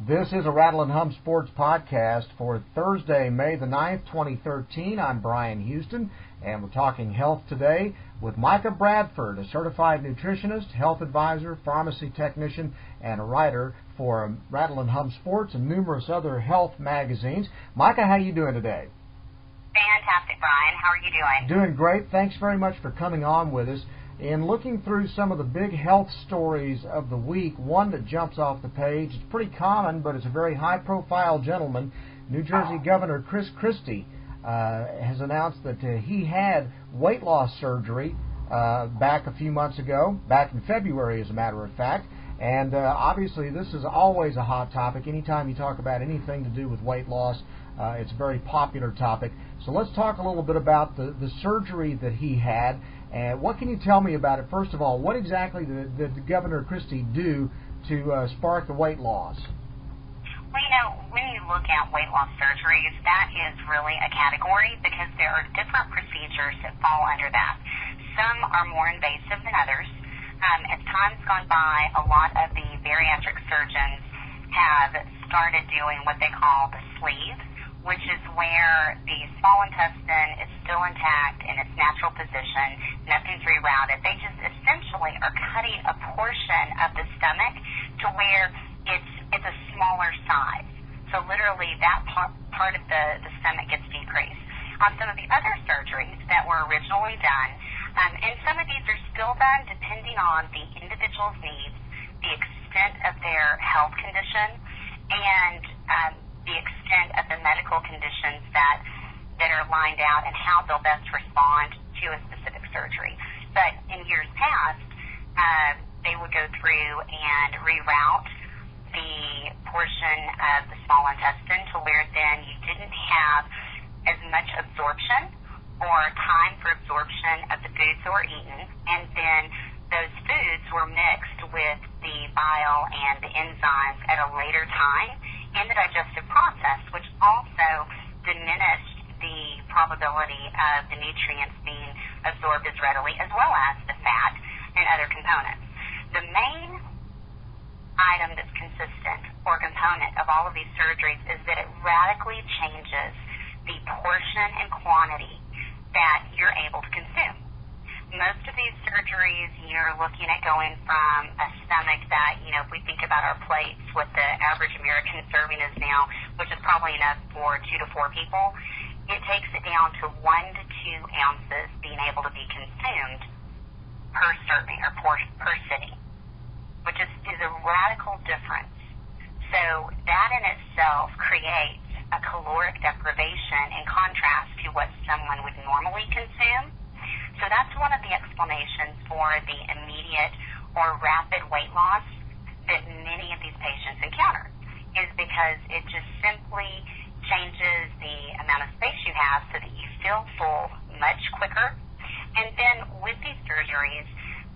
This is a Rattle and Hum Sports podcast for Thursday, May the 9th, 2013. I'm Bryan Houston, and we're talking health today with Mika Bradford, a certified nutritionist, health advisor, pharmacy technician, and a writer for Rattle and Hum Sports and numerous other health magazines. Mika, how are you doing today? Fantastic, Bryan. How are you doing? Doing great. Thanks very much for coming on with us. In looking through some of the big health stories of the week, one that jumps off the page, it's pretty common, but it's a very high-profile gentleman. New Jersey Governor Chris Christie has announced that he had weight loss surgery back a few months ago, back in February, as a matter of fact. And obviously, this is always a hot topic. Anytime you talk about anything to do with weight loss, it's a very popular topic. So let's talk a little bit about the surgery that he had. And what can you tell me about it? First of all, what exactly did Governor Christie do to spark the weight loss? Well, you know, when you look at weight loss surgeries, that is really a category because there are different procedures that fall under that. Some are more invasive than others. As time's gone by, a lot of the bariatric surgeons have started doing what they call the sleeve, which is where the small intestine is still intact in its natural position, nothing's rerouted. They just essentially are cutting a portion of the stomach to where it's a smaller size. So literally that part of the stomach gets decreased. On some of the other surgeries that were originally done, and some of these are still done depending on the individual's needs, the extent of their health condition, and the extent of the medical conditions that are lined out and how they'll best respond to a specific surgery. But in years past, they would go through and reroute the portion of the small intestine to where then you didn't have as much absorption or time for absorption of the foods that were eaten, and then those foods were mixed with the bile and the enzymes at a later time in the digestive process, which also diminished the probability of the nutrients being absorbed as readily, as well as the fat and other components. The main item that's consistent or component of all of these surgeries is that it radically changes the portion and quantity that you're able to consume. Most of these surgeries, you're looking at going from a stomach that, you know, if we think about our plates, what the average American serving is now, which is probably enough for 2 to 4 people, it takes it down to 1 to 2 ounces being able to be consumed per serving or per sitting, which is a radical difference. So that in itself creates a caloric deprivation in contrast to what someone would normally consume. So that's one of the explanations for the immediate or rapid weight loss that many of these patients encounter, is because it just simply changes the amount of space you have so that you feel full much quicker. And then with these surgeries,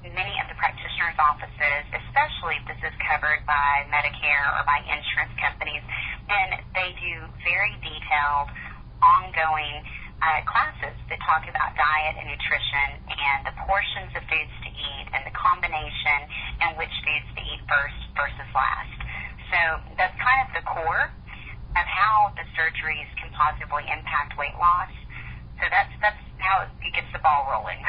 many of the practitioners' offices, especially if this is covered by Medicare or by insurance companies, then they do very detailed, ongoing classes that talk about diet and nutrition and the portions of foods to eat and the combination and which foods to eat first versus last. So that's kind of the core of how the surgeries can positively impact weight loss. So that's how it gets the ball rolling.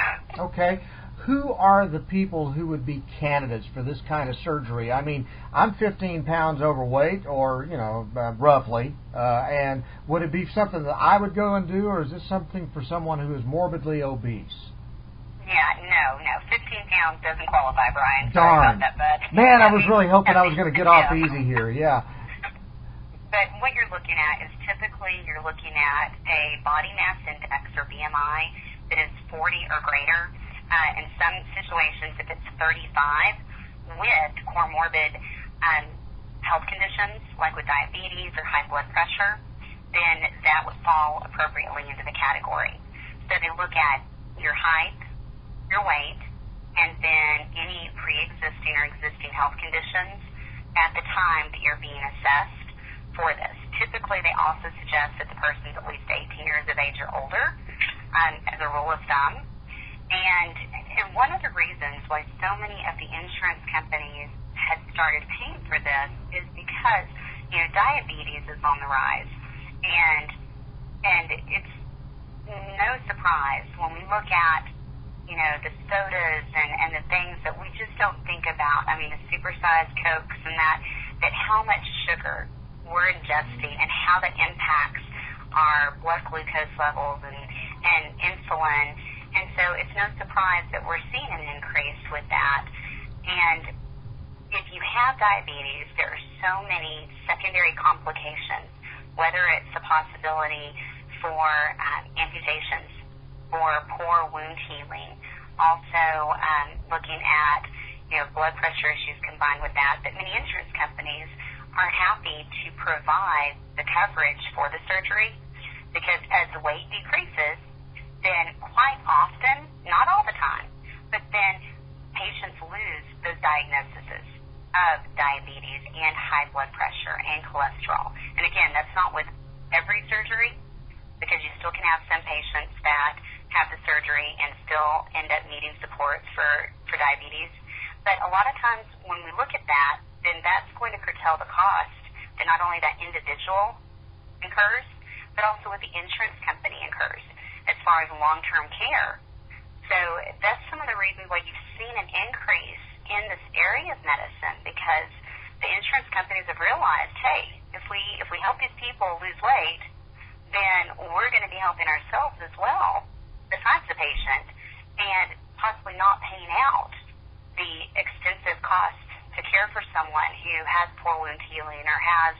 Okay. Who are the people who would be candidates for this kind of surgery? I mean, I'm 15 pounds overweight, or, you know, roughly, and would it be something that I would go and do, or is this something for someone who is morbidly obese? Yeah, no. 15 pounds doesn't qualify, Bryan. Darn. Sorry about that, bud. Man, I was really hoping I was going to get off easy here, yeah. But what you're looking at is typically you're looking at a body mass index, or BMI, that is 40 or greater. In some situations, if it's 35 with comorbid health conditions, like with diabetes or high blood pressure, then that would fall appropriately into the category. So they look at your height, your weight, and then any pre-existing or existing health conditions at the time that you're being assessed for this. Typically, they also suggest that the person's at least 18 years of age or older, as a rule of thumb. And one of the reasons why so many of the insurance companies had started paying for this is because, diabetes is on the rise, and it's no surprise when we look at the sodas and the things that we just don't think about. I mean, the supersized Cokes and that how much sugar we're ingesting and how that impacts our blood glucose levels and insulin. And so it's no surprise that we're seeing an increase with that. And if you have diabetes, there are so many secondary complications, whether it's the possibility for amputations or poor wound healing, also looking at blood pressure issues combined with that. But many insurance companies are happy to provide the coverage for the surgery because as the weight decreases, then quite often, not all the time, but then patients lose those diagnoses of diabetes and high blood pressure and cholesterol. And again, that's not with every surgery because you still can have some patients that have the surgery and still end up needing supports for diabetes. But a lot of times when we look at that, then that's going to curtail the cost that not only that individual incurs, but also what the insurance company incurs as far as long-term care. So that's some of the reasons why you've seen an increase in this area of medicine because the insurance companies have realized, hey, if we help these people lose weight, then we're going to be helping ourselves as well, besides the patient, and possibly not paying out the extensive costs to care for someone who has poor wound healing or has,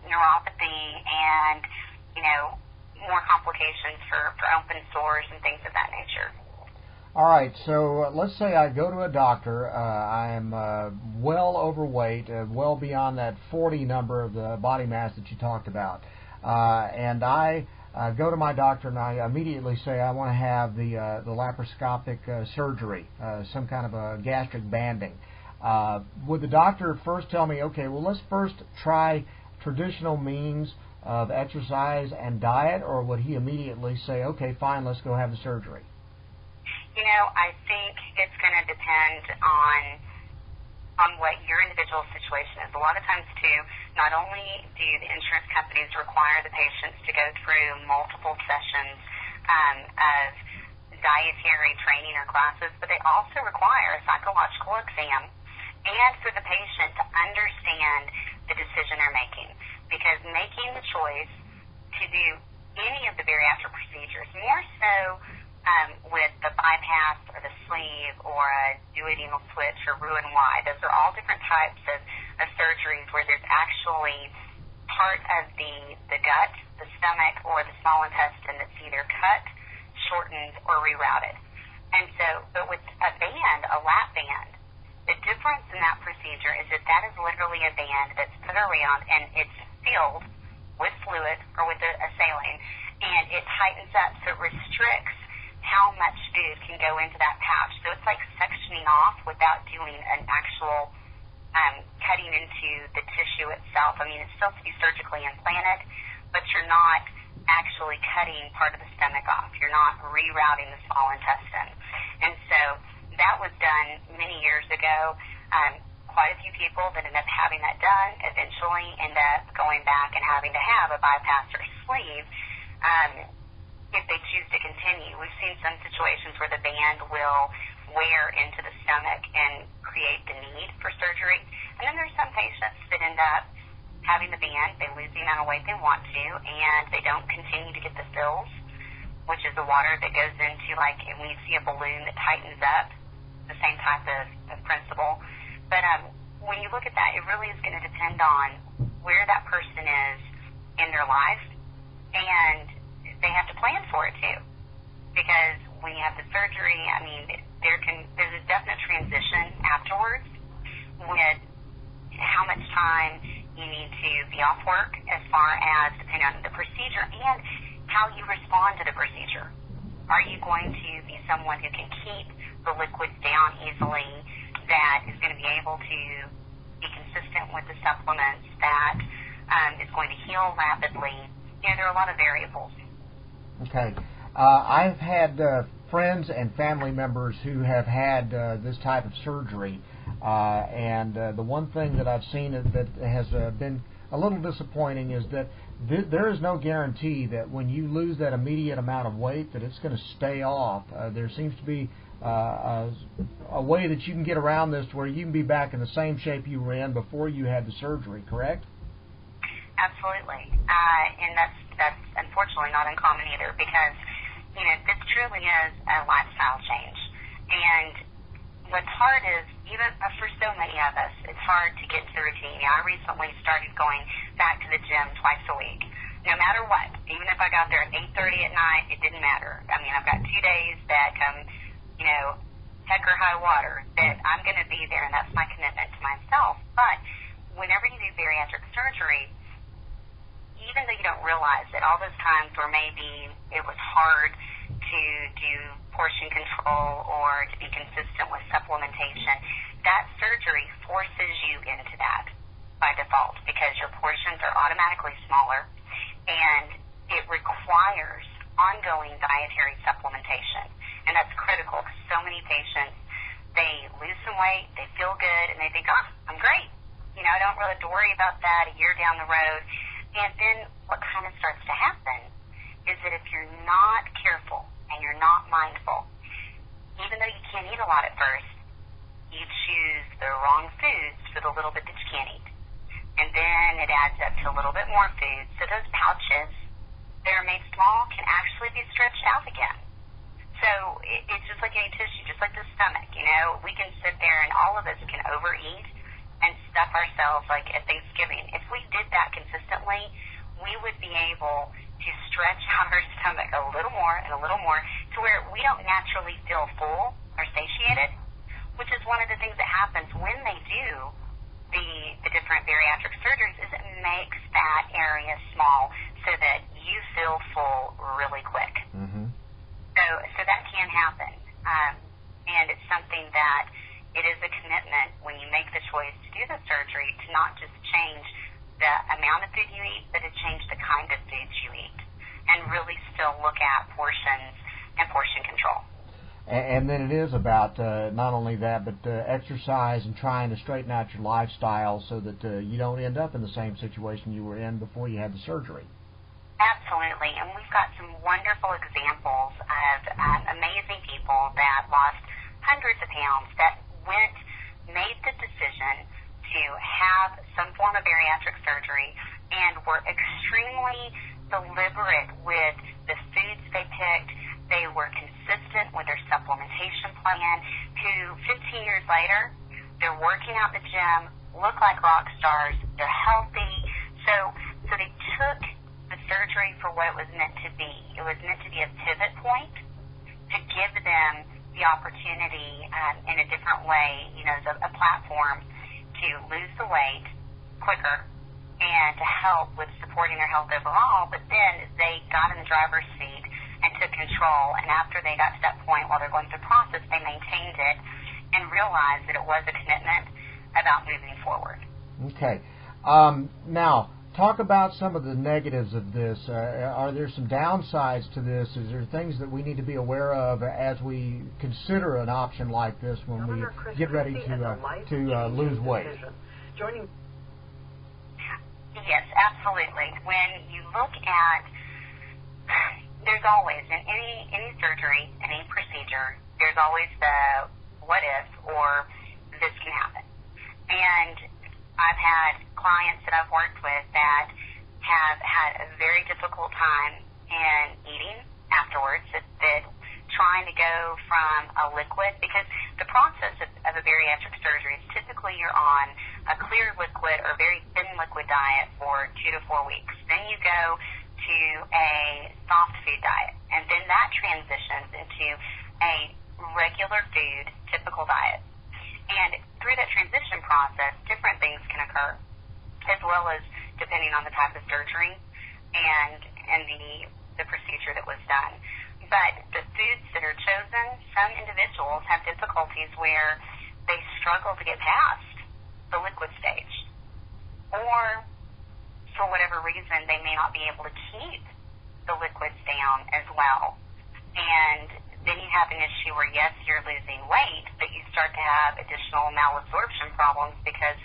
neuropathy and, more complications for open sores and things of that nature. All right, so let's say I go to a doctor. I am well overweight, well beyond that 40 number of the body mass that you talked about. And I go to my doctor and I immediately say I want to have the laparoscopic surgery, some kind of a gastric banding. Would the doctor first tell me, okay, well, let's first try traditional means of exercise and diet, or would he immediately say, okay, fine, let's go have the surgery? I think it's going to depend on what your individual situation is. A lot of times, too, not only do the insurance companies require the patients to go through multiple sessions of dietary training or classes, but they also require a psychological exam and for the patient to understand the decision they're making. Because making the choice to do any of the bariatric procedures, more so with the bypass or the sleeve or a duodenal switch or Roux-en-Y, those are all different types of surgeries where there's actually part of the gut, the stomach, or the small intestine that's either cut, shortened, or rerouted. And so, but with a band, a lap band, the difference in that procedure is that is literally a band that's put around and it's filled with fluid or with a saline, and it tightens up so it restricts how much food can go into that pouch. So it's like sectioning off without doing an actual cutting into the tissue itself. I mean, it's still to be surgically implanted, but you're not actually cutting part of the stomach off. You're not rerouting the small intestine. And so that was done many years ago. Quite a few people that end up having that done eventually end up going back and having to have a bypass or sleeve if they choose to continue. We've seen some situations where the band will wear into the stomach and create the need for surgery. And then there's some patients that end up having the band, they lose the amount of weight they want to, and they don't continue to get the fills, which is the water that goes into, like, when you see a balloon that tightens up, the same type of principle. But when you look at that, it really is going to depend on where that person is in their life, and they have to plan for it too. Because when you have the surgery, I mean, there's a definite transition afterwards with how much time you need to be off work as far as depending on the procedure and how you respond to the procedure. Are you going to be someone who can keep the liquids down easily, that is going to be able to be consistent with the supplements, that is going to heal rapidly? There are a lot of variables. Okay. I've had friends and family members who have had this type of surgery. And the one thing that I've seen that has been a little disappointing is that there is no guarantee that when you lose that immediate amount of weight that it's going to stay off. There seems to be a way that you can get around this to where you can be back in the same shape you were in before you had the surgery, correct? Absolutely. And that's unfortunately not uncommon either, because, this truly is a lifestyle change. And what's hard is, even for so many of us, it's hard to get into the routine. I recently started going back to the gym twice a week, no matter what. Even if I got there at 8:30 at night, it didn't matter. I mean, I've got 2 days that come, heck or high water, that I'm going to be there, and that's my commitment to myself. But whenever you do bariatric surgery, even though you don't realize it, all those times where maybe it was hard to do portion control or to be consistent with supplementation, that surgery forces you into that by default, because your portions are automatically smaller, and it requires ongoing dietary supplementation. And that's critical, because so many patients, they lose some weight, they feel good, and they think, I'm great. I don't really have to worry about that a year down the road. And then what kind of starts to happen is that if you're not careful and you're not mindful, even though you can't eat a lot at first, you choose the wrong foods for the little bit that you can't eat. And then it adds up to a little bit more food. So those pouches that are made small can actually be stretched out again. So it's just like any tissue, just like the stomach. We can sit there and all of us can overeat and stuff ourselves like at Thanksgiving. If we did that consistently, we would be able to stretch out our stomach a little more and a little more to where we don't naturally feel full or satiated, which is one of the things that happens when they do the different bariatric surgeries, is it makes that area small so that you feel full really quick. Mm-hmm. So that can happen. And it's something that it is a commitment when you make the choice to do the surgery to not just change the amount of food you eat, but to change the kind of foods you eat, and really still look at portions and portion control. And then it is about not only that, but exercise and trying to straighten out your lifestyle so that you don't end up in the same situation you were in before you had the surgery. Absolutely, and we've got some wonderful examples of amazing people that lost hundreds of pounds, that made the decision to have some form of bariatric surgery, and were extremely deliberate with the foods they picked. They were consistent with their supplementation plan, who 15 years later, they're working out the gym, look like rock stars, they're healthy. So they took the surgery for what it was meant to be. It was meant to be a pivot point to give them the opportunity in a different way, as a platform to lose the weight quicker and to help with supporting their health overall. But then they got in the driver's seat and took control. And after they got to that point, while they're going through the process, they maintained it and realized that it was a commitment about moving forward. Okay. Now, talk about some of the negatives of this. Are there some downsides to this? Is there things that we need to be aware of as we consider an option like this when we get ready to lose weight? Yes, absolutely. When you look at, there's always, in any surgery, any procedure, there's always the what if or this can happen. And I've had clients that I've worked with that have had a very difficult time in eating afterwards, that trying to go from a liquid, because the process of a bariatric surgery is typically you're on a clear liquid or very thin liquid diet for 2 to 4 weeks. Then you go to a soft food diet, and then that transitions into a regular food, typical diet. And through that transition process, different things can occur, as well as depending on the type of surgery and the procedure that was done. But the foods that are chosen, some individuals have difficulties where they struggle to get past the liquid stage, or for whatever reason, they may not be able to keep the liquids down as well. And then you have an issue where, yes, you're losing weight, but you start to have additional malabsorption problems because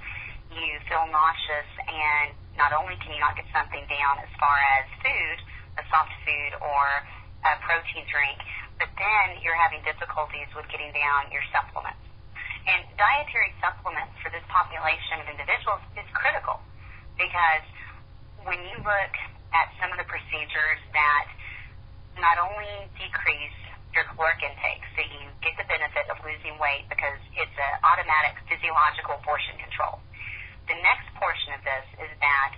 you feel nauseous, and not only can you not get something down as far as food, a soft food or a protein drink, but then you're having difficulties with getting down your supplements. And dietary supplements for this population of individuals is critical because when you look at some of the procedures that not only decrease your caloric intake, so you get the benefit of losing weight because it's an automatic physiological portion control. The next portion of this is that,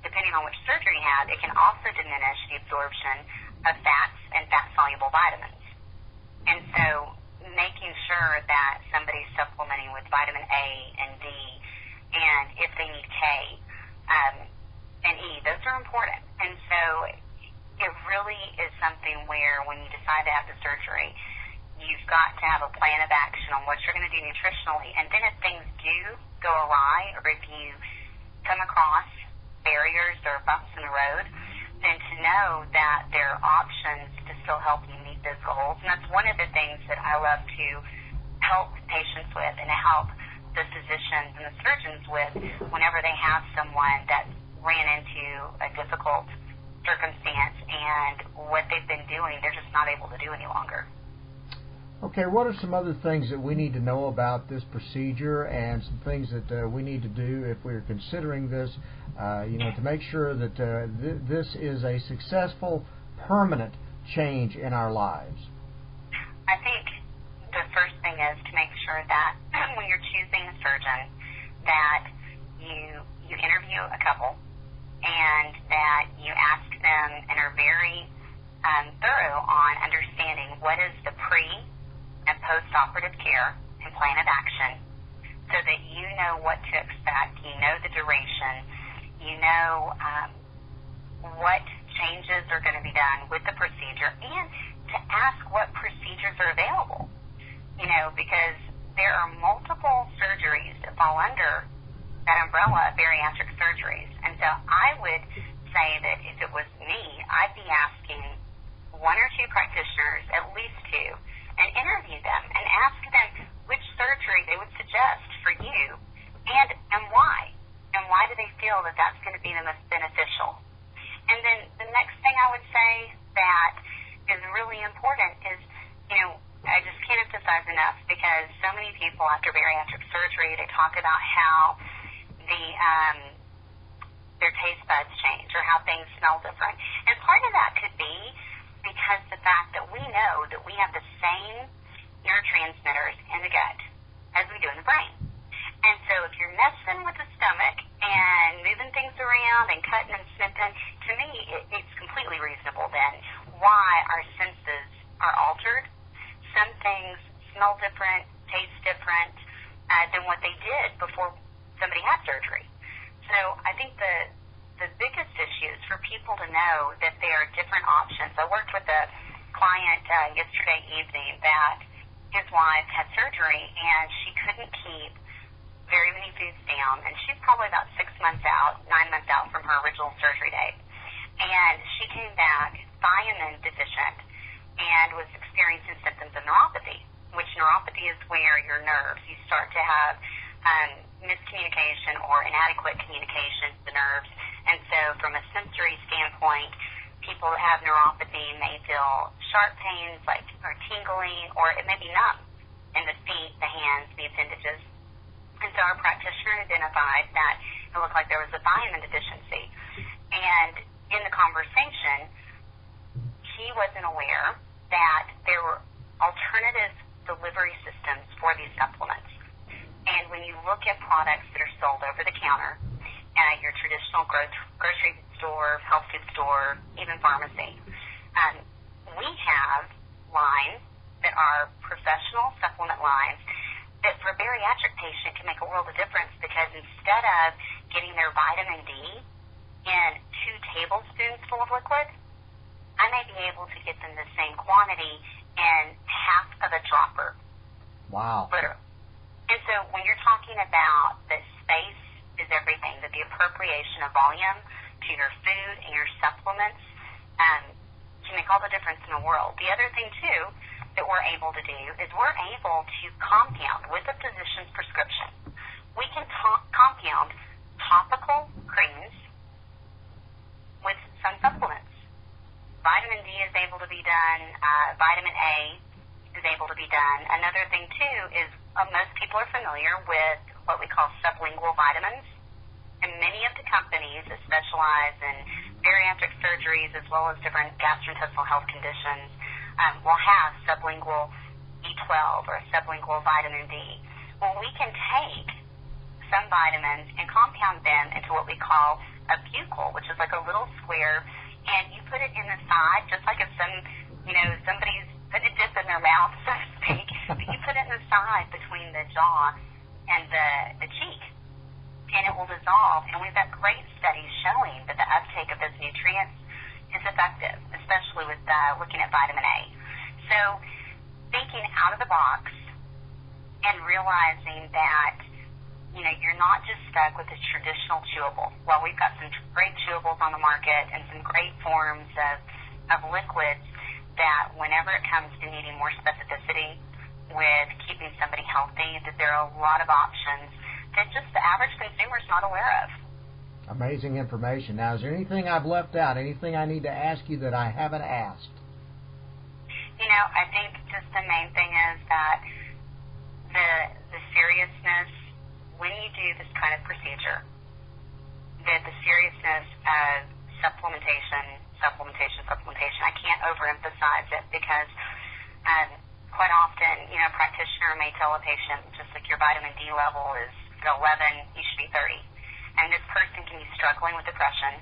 depending on which surgery you have, it can also diminish the absorption of fats and fat-soluble vitamins. And so making sure that somebody's supplementing with vitamin A and D, and if they need K and E, those are important. And so it really is something where when you decide to have the surgery, you've got to have a plan of action on what you're going to do nutritionally. And then if things do go awry, or if you come across barriers or bumps in the road, then to know that there are options to still help you meet those goals. And that's one of the things that I love to help patients with and to help the physicians and the surgeons with whenever they have someone that ran into a difficult circumstance and what they've been doing, they're just not able to do any longer. Okay, what are some other things that we need to know about this procedure, and some things that we need to do if we're considering this, to make sure that this is a successful, permanent change in our lives? I think the first thing is to make sure that when you're choosing a surgeon, that you interview a couple, and that you ask them and are very thorough on understanding what is the pre- and post-operative care and plan of action, so that you know what to expect, you know the duration, you know what changes are going to be done with the procedure, and to ask what procedures are available, because there are multiple surgeries that fall under that umbrella of bariatric surgeries. And so I would say that if it was me, I'd be asking one or two practitioners, at least two, and interview them and ask them which surgery they would suggest for you and why. And why do they feel that that's going to be the most beneficial? And then the next thing I would say that is really important is, I just can't emphasize enough, because so many people after bariatric surgery, they talk about how their taste buds change or how things smell different. And part of that could be because the fact that we know that we have the same neurotransmitters in the gut as we do in the brain. And so if you're messing with the stomach and moving things around and cutting and snipping, to me it's completely reasonable then why our senses are altered. Some things smell different, taste different than what they did before somebody had surgery. So I think the biggest issue is for people to know that there are different options. I worked with a client yesterday evening that his wife had surgery and she couldn't keep very many foods down, and she's probably about 9 months out from her original surgery date. And she came back thiamine deficient and was experiencing symptoms of neuropathy, which neuropathy is where your nerves, you start to have miscommunication or inadequate communication to the nerves. And so from a sensory standpoint, people that have neuropathy may feel sharp pains or tingling, or it may be numb in the feet, the hands, the appendages. And so our practitioner identified that it looked like there was a thiamine deficiency. And in the conversation, he wasn't aware that there were alternative delivery systems for these supplements. And when you look at products that are sold over the counter at your traditional grocery store, health food store, even pharmacy, we have lines that are professional supplement lines that for a bariatric patient can make a world of difference, because instead of getting their vitamin D in 2 tablespoons full of liquid, I may be able to get them the same quantity in half of a dropper. Wow. Literally. And so when you're talking about that space is everything, that the appropriation of volume to your food and your supplements can make all the difference in the world. The other thing, too, that we're able to do is we're able to compound with a physician's prescription. We can compound topical creams with some supplements. Vitamin D is able to be done. Vitamin A is able to be done. Another thing, too, is most people are familiar with what we call sublingual vitamins. And many of the companies that specialize in bariatric surgeries as well as different gastrointestinal health conditions will have sublingual B12 or sublingual vitamin D. Well, we can take some vitamins and compound them into what we call a buccal, which is like a little square, and you put it in the side, just like if somebody's put a dip in their mouth, so to speak, but you put it in the side between the jaw and the cheek, and it will dissolve. And we've got great studies showing that the uptake of those nutrients is effective, especially with looking at vitamin A. So thinking out of the box and realizing that, you're not just stuck with a traditional chewable. Well, we've got some great chewables on the market and some great forms of liquids that whenever it comes to needing more specificity with keeping somebody healthy, that there are a lot of options that just the average consumer is not aware of. Amazing information. Now, is there anything I've left out, anything I need to ask you that I haven't asked? I think just the main thing is that the seriousness, when you do this kind of procedure, that the seriousness of supplementation, I can't overemphasize it because quite often, a practitioner may tell a patient, just like your vitamin D level is at 11, you should be 30. And this person can be struggling with depression.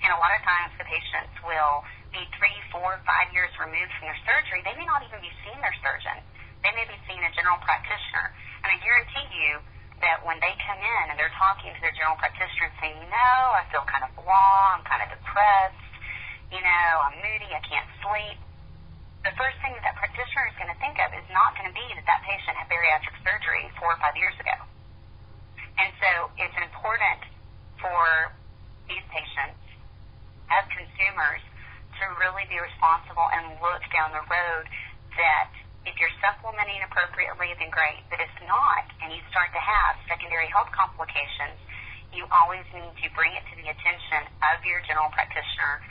And a lot of times the patients will be 3, 4, 5 years removed from their surgery. They may not even be seeing their surgeon. They may be seeing a general practitioner. And I guarantee you that when they come in and they're talking to their general practitioner and saying, I feel kind of blah, I'm kind of depressed, I'm moody, I can't sleep, the first thing that practitioner is going to think of is not going to be that patient had bariatric surgery 4 or 5 years ago. And so it's important for these patients as consumers to really be responsible and look down the road that if you're supplementing appropriately, then great. But if not, and you start to have secondary health complications, you always need to bring it to the attention of your general practitioner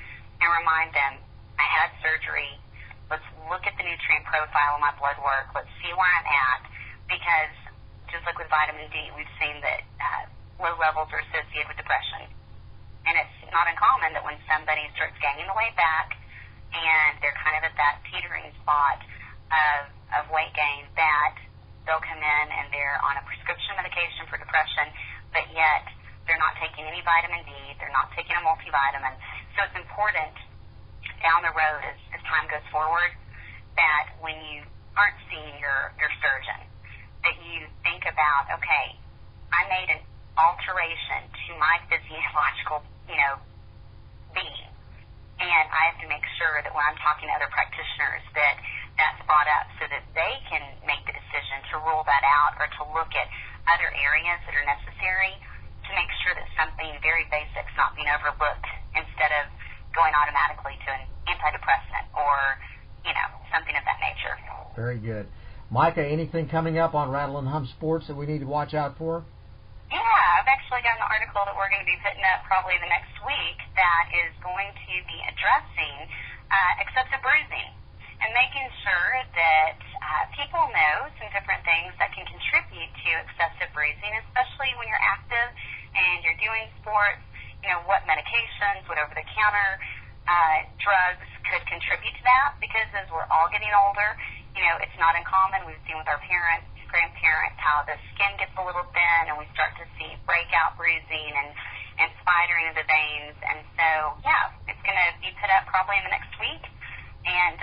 and remind them, I had surgery. Let's look at the nutrient profile of my blood work. Let's see where I'm at. Because just like with vitamin D, we've seen that low levels are associated with depression. And it's not uncommon that when somebody starts gaining the weight back and they're kind of at that teetering spot of weight gain, that they'll come in and they're on a prescription medication for depression, but yet they're not taking any vitamin D, they're not taking a multivitamin. So it's important down the road as time goes forward that when you aren't seeing your surgeon, that you think about, okay, I made an alteration to my physiological, being. And I have to make sure that when I'm talking to other practitioners that that's brought up so that they can make the decision to rule that out or to look at other areas that are necessary to make sure that something very basic is not being overlooked instead of going automatically to an antidepressant or, something of that nature. Very good. Mika, anything coming up on Rattle and Hum Sports that we need to watch out for? Yeah, I've actually got an article that we're going to be putting up probably the next week that is going to be addressing excessive bruising and making sure that people know some different things that can contribute to excessive bruising, especially when you're active and you're doing sports, what medications, what over-the-counter drugs could contribute to that, because as we're all getting older, it's not uncommon. We've seen with our parents, grandparents, how the skin gets a little thin and we start to see breakout bruising and spidering of the veins. And so, it's going to be put up probably in the next week. And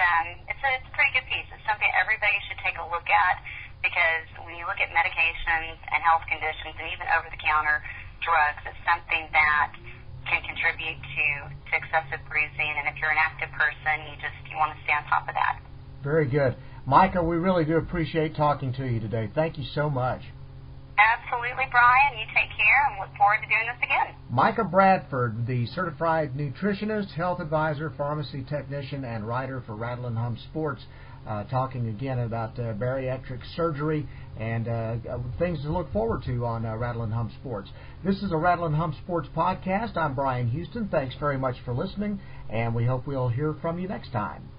it's a pretty good piece. It's something everybody should take a look at, because when you look at medications and health conditions and even over-the-counter drugs, it's something that can contribute to excessive bruising. And if you're an active person, you want to stay on top of that. Very good. Mika, we really do appreciate talking to you today. Thank you so much. Absolutely, Bryan. You take care and look forward to doing this again. Mika Bradford, the certified nutritionist, health advisor, pharmacy technician, and writer for Rattle and Hum Sports. talking again about bariatric surgery and things to look forward to on Rattle and Hum Sports. This is a Rattle and Hum Sports podcast. I'm Bryan Houston. Thanks very much for listening, and we hope we'll hear from you next time.